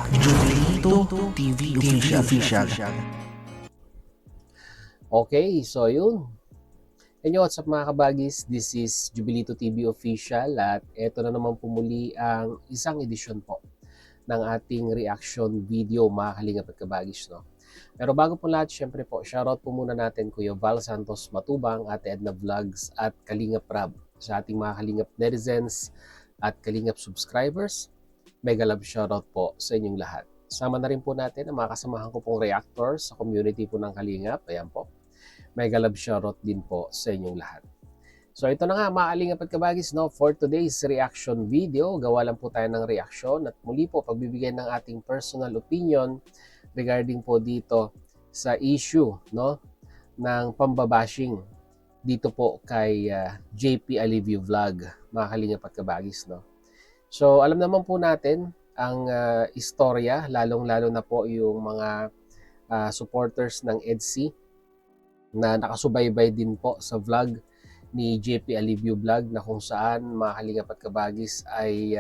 Jubilito TV Official. Okay, so yun. And what's up mga kabagis? This is Jubilito TV Official at eto na naman pumuli ang isang edisyon po ng ating reaction video mga kalingap at kabagis. No? Pero bago po lahat, syempre po, shoutout po muna natin Kuya Val Santos Matubang, Ate Edna Vlogs at Kalingap Rab sa ating mga kalingap netizens at kalingap subscribers. Mega love shoutout po sa inyong lahat. Sama na rin po natin ang mga kasamahan ko pong reactors sa community po ng Kalingap. Ayan po. Mega love shoutout din po sa inyong lahat. So ito na nga mga Kalingap at kabagis, no? For today's reaction video, gawa lang po tayo ng reaction at muli po pagbibigyan ng ating personal opinion regarding po dito sa issue, no, ng pambabashing dito po kay JP Alivio Vlog, mga Kalingap at kabagis, no? So alam naman po natin ang istorya, lalong-lalo na po yung mga supporters ng EDSI na nakasubaybay din po sa vlog ni JP Alivio Vlog na kung saan mga Kalingap at kabagis ay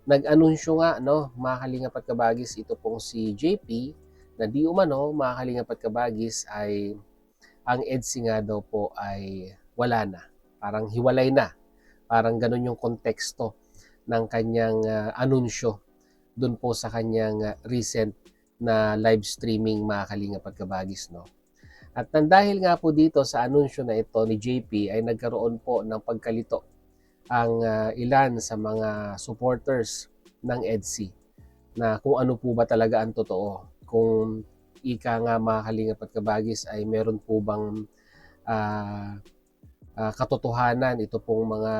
nag-anunsyo nga, no, mga Kalingap at kabagis, ito pong si JP na di umano mga Kalingap at kabagis ay ang EDSI nga daw po ay wala na, parang hiwalay na, parang ganun yung konteksto ng kanyang anunsyo dun po sa kanyang recent na live streaming mga Kalingap at kabagis, no. At dahil nga po dito sa anunsyo na ito ni JP ay nagkaroon po ng pagkalito ang ilan sa mga supporters ng EDSI na kung ano po ba talaga ang totoo. Kung ika nga mga Kalingap at kabagis ay meron po bang katotohanan ito pong mga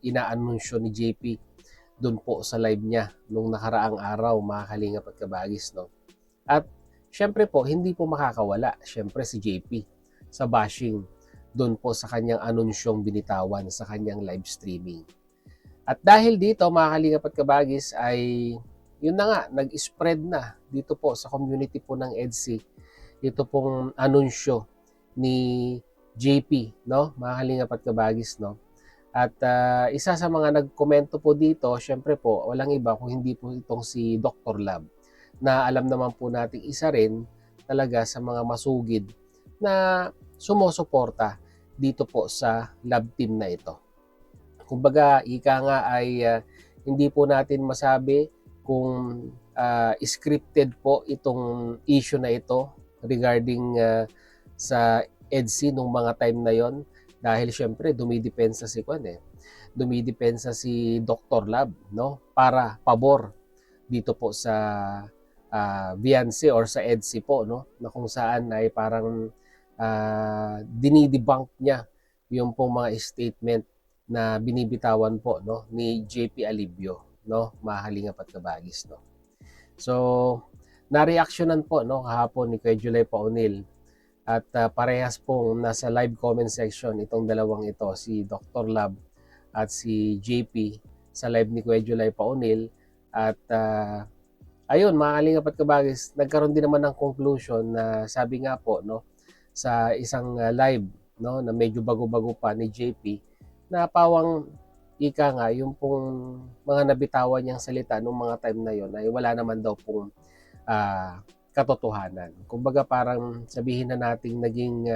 inaanunsyo ni JP doon po sa live niya nung nakaraang araw mga Kalingap at kabagis, no. At syempre po hindi po makakawala syempre si JP sa bashing doon po sa kanyang anunsyong binitawan sa kanyang live streaming. At dahil dito mga Kalingap at kabagis ay yun na nga, nag-spread na dito po sa community po ng EDSI ito pong anunsyo ni JP, no, mga Kalingap at kabagis, no. At isa sa mga nagkomento po dito, syempre po, walang iba kung hindi po itong si Dr. Lab, na alam naman po nating isa rin talaga sa mga masugid na sumusuporta dito po sa lab team na ito. Kumbaga, ika nga ay hindi po natin masabi kung scripted po itong issue na ito regarding sa EDSI nung mga time na yon. Dahil syempre dumidepensa si dumidepensa si Dr. Lab, no, para pabor dito po sa Viancy or sa EDSI po, no, na kung saan ay parang dinidebunk niya yung pong mga statement na binibitawan po, no, ni JP Alivio, no, mga Kalingap at kabagis, no. So na-reactionan po, no, kahapon ni Kuya Julay Paunil. At parehas pong nasa live comment section itong dalawang ito, si Dr. Lab at si JP sa live ni Kuya Julay Paunil. At ayun mga Kalingap at kabagis, nagkaroon din naman ng conclusion na sabi nga po, no, sa isang live, no, na medyo bago-bago pa ni JP na pawang ika nga yung pong mga nabitawan niyang salita nung mga time na yon ay wala naman daw pong katotohanan. Kumbaga parang sabihin na nating naging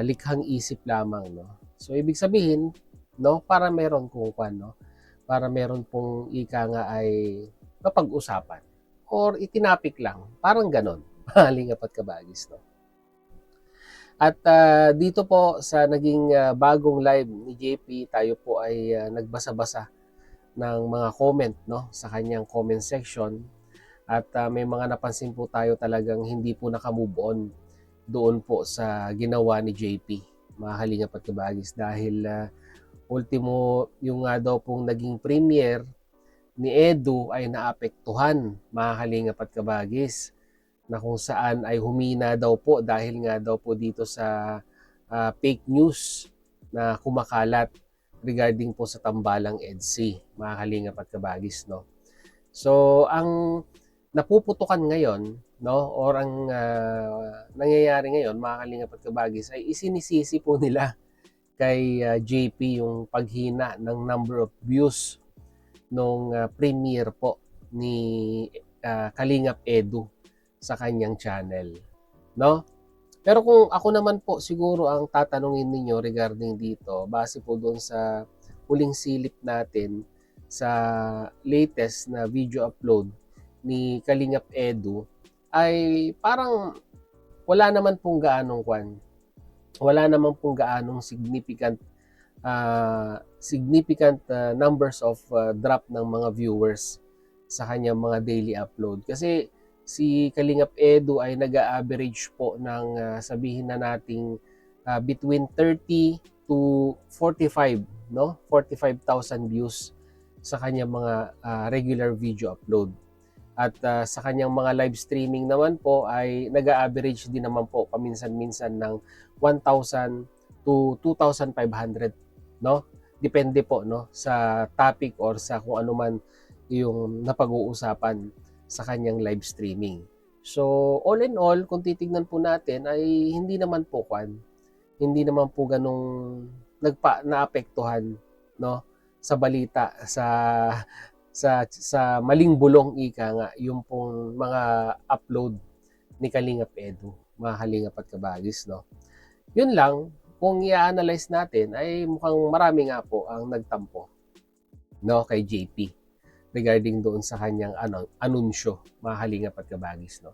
likhang isip lamang, no. So ibig sabihin, no, para meron kung no, para meron pong ika nga ay mapag-usapan or itinapik lang, parang ganon. Kalingap at kabagis, no. At dito po sa naging bagong live ni JP, tayo po ay nagbasa-basa ng mga comment, no, sa kanyang comment section. At may mga napansin po tayo talagang hindi po nakamove on doon po sa ginawa ni JP, mga Kalingap at kabagis, dahil ultimo yung nga daw pong naging premiere ni Edu ay naapektuhan, mga Kalingap at kabagis, na kung saan ay humina daw po dahil nga daw po dito sa fake news na kumakalat regarding po sa tambalang EDSI, mga Kalingap at kabagis, no. So ang napuputukan ngayon, no, or ang nangyayari ngayon mga Kalingap at kabagis ay isinisisi po nila kay JP yung paghina ng number of views nung premiere po ni Kalingap Edu sa kanyang channel, no? Pero kung ako naman po siguro ang tatanungin ninyo regarding dito, base po doon sa huling silip natin sa latest na video upload ni Kalingap Edu, ay parang wala naman pong significant numbers of drop ng mga viewers sa kanyang mga daily upload. Kasi si Kalingap Edu ay nag-average po ng sabihin na nating between 30 to 45, no? 45,000 views sa kanyang mga regular video upload. At sa kanyang mga live streaming naman po ay nag-average din naman po paminsan-minsan ng 1,000 to 2,500, no? Depende po, no, sa topic or sa kung ano man yung napag-uusapan sa kanyang live streaming. So, all in all, kung titignan po natin ay hindi naman po ganong naapektuhan, no, sa balita, sa maling bulong ika nga yung pong mga upload ni Kalingap Edu, mga Kalingap at Kabagis, no. Yun lang, kung i-analyze natin ay mukhang marami nga po ang nagtampo, no, kay JP regarding doon sa kanyang anunsyo, mga Kalingap at Kabagis, no.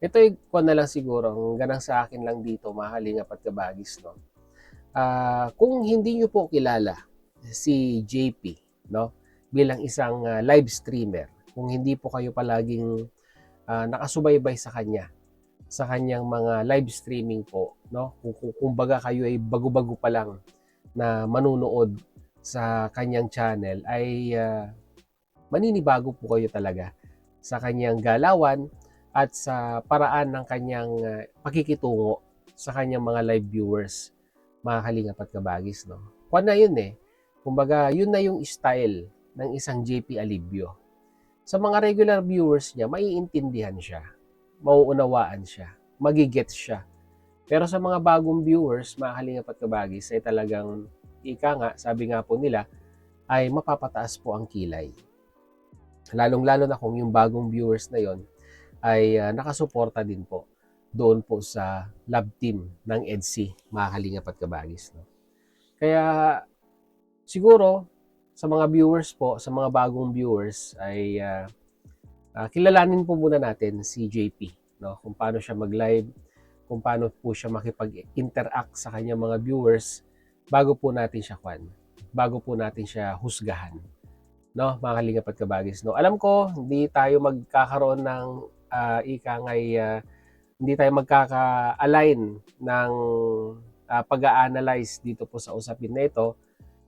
Ito ay na lang siguro, ang ganang sa akin lang dito, mga Kalingap at Kabagis, no. Kung hindi nyo po kilala si JP, no, bilang isang live streamer, kung hindi po kayo palaging nakasubaybay sa kanyang mga live streaming po, no? Kung baga kayo ay bago-bago pa lang na manunood sa kanyang channel, ay maninibago po kayo talaga sa kanyang galawan at sa paraan ng kanyang pakikitungo sa kanyang mga live viewers, mga Kalingap at Kabagis, no? Kung na yun kumbaga yun na yung style ng isang JP Alibio. Sa mga regular viewers niya, maiintindihan siya, mauunawaan siya, magigets siya. Pero sa mga bagong viewers, mga Kalingap at Kabagis, ay talagang, sabi nga po nila, ay mapapataas po ang kilay. Lalong-lalo na kung yung bagong viewers na yon ay nakasuporta din po doon po sa lab team ng EDSI, mga Kalingap at Kabagis, no? Kaya siguro sa mga viewers po, sa mga bagong viewers ay kilalanin po muna natin si JP, no? Kung paano siya mag-live, kung paano po siya makipag-interact sa kanyang mga viewers bago po natin siya husgahan, no, mga Kalingap at Kabagis, no. Alam ko hindi tayo magkakaroon ng hindi tayo magkaka-align ng pag-a-analyze dito po sa usapin na ito.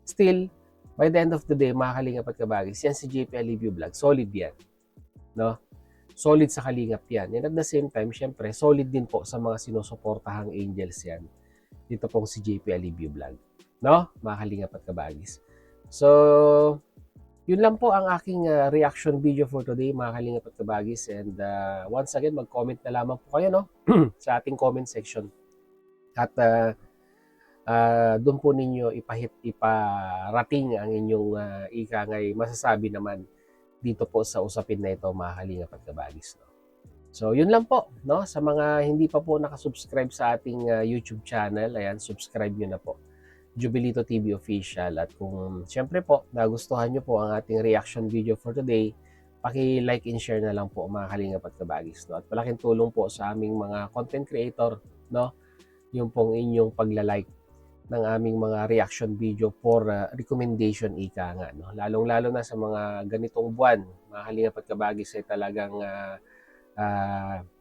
Still, by the end of the day, mga Kalingap at Kabagis, yan si JP Alibio Vlog, solid yan, no? Solid sa Kalingap yan. And at the same time, syempre, solid din po sa mga sinusuportahang angels yan. Dito pong si JP Alibio Vlog, no, mga Kalingap at Kabagis. So, yun lang po ang aking reaction video for today, mga Kalingap at Kabagis. And once again, mag-comment na lamang po kayo, no, sa ating comment section. At doon po ninyo iparating ang inyong masasabi naman dito po sa usapin na ito, mga Kalingap at Kabagis, no. So, yun lang po, no. Sa mga hindi pa po nakasubscribe sa ating YouTube channel, ayan, subscribe nyo na po, Jubilito TV Official. At kung siyempre po, nagustuhan nyo po ang ating reaction video for today, paki-like and share na lang po, mga Kalingap at Kabagis, no. At malaking tulong po sa aming mga content creator, no, yung pong inyong pagla-like ng aming mga reaction video for recommendation, no. Lalong-lalo na sa mga ganitong buwan, mga Kalingap at Kabagis, ay talagang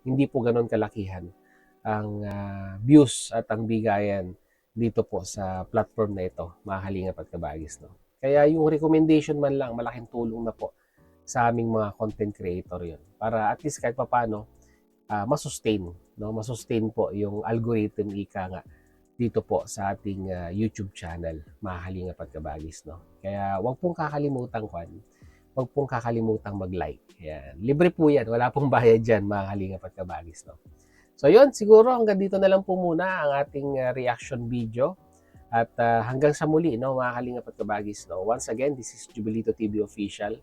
hindi po ganoon kalakihan ang views at ang bigayan dito po sa platform na ito, mga Kalingap at Kabagis, no. Kaya yung recommendation man lang, malaking tulong na po sa aming mga content creator yon, para at least kahit papaano masustain po yung algorithm dito po sa ating YouTube channel, mga Kalingap at Kabagis, no. Kaya wag pong kakalimutang mag-like. Yan. Libre po yan, wala pong bayad dyan, mga Kalingap at Kabagis, no. So yun, siguro hanggang dito na lang po muna ang ating reaction video. At hanggang sa muli, no, mga Kalingap at Kabagis, no. Once again, this is Jubilito TV Official,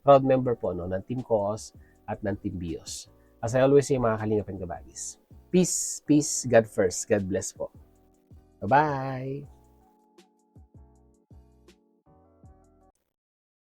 proud member po, no, ng Team Koos, at ng Team Bios. As I always say, mga Kalingap and Kabagis, peace, peace, God first, God bless po. Bye-bye!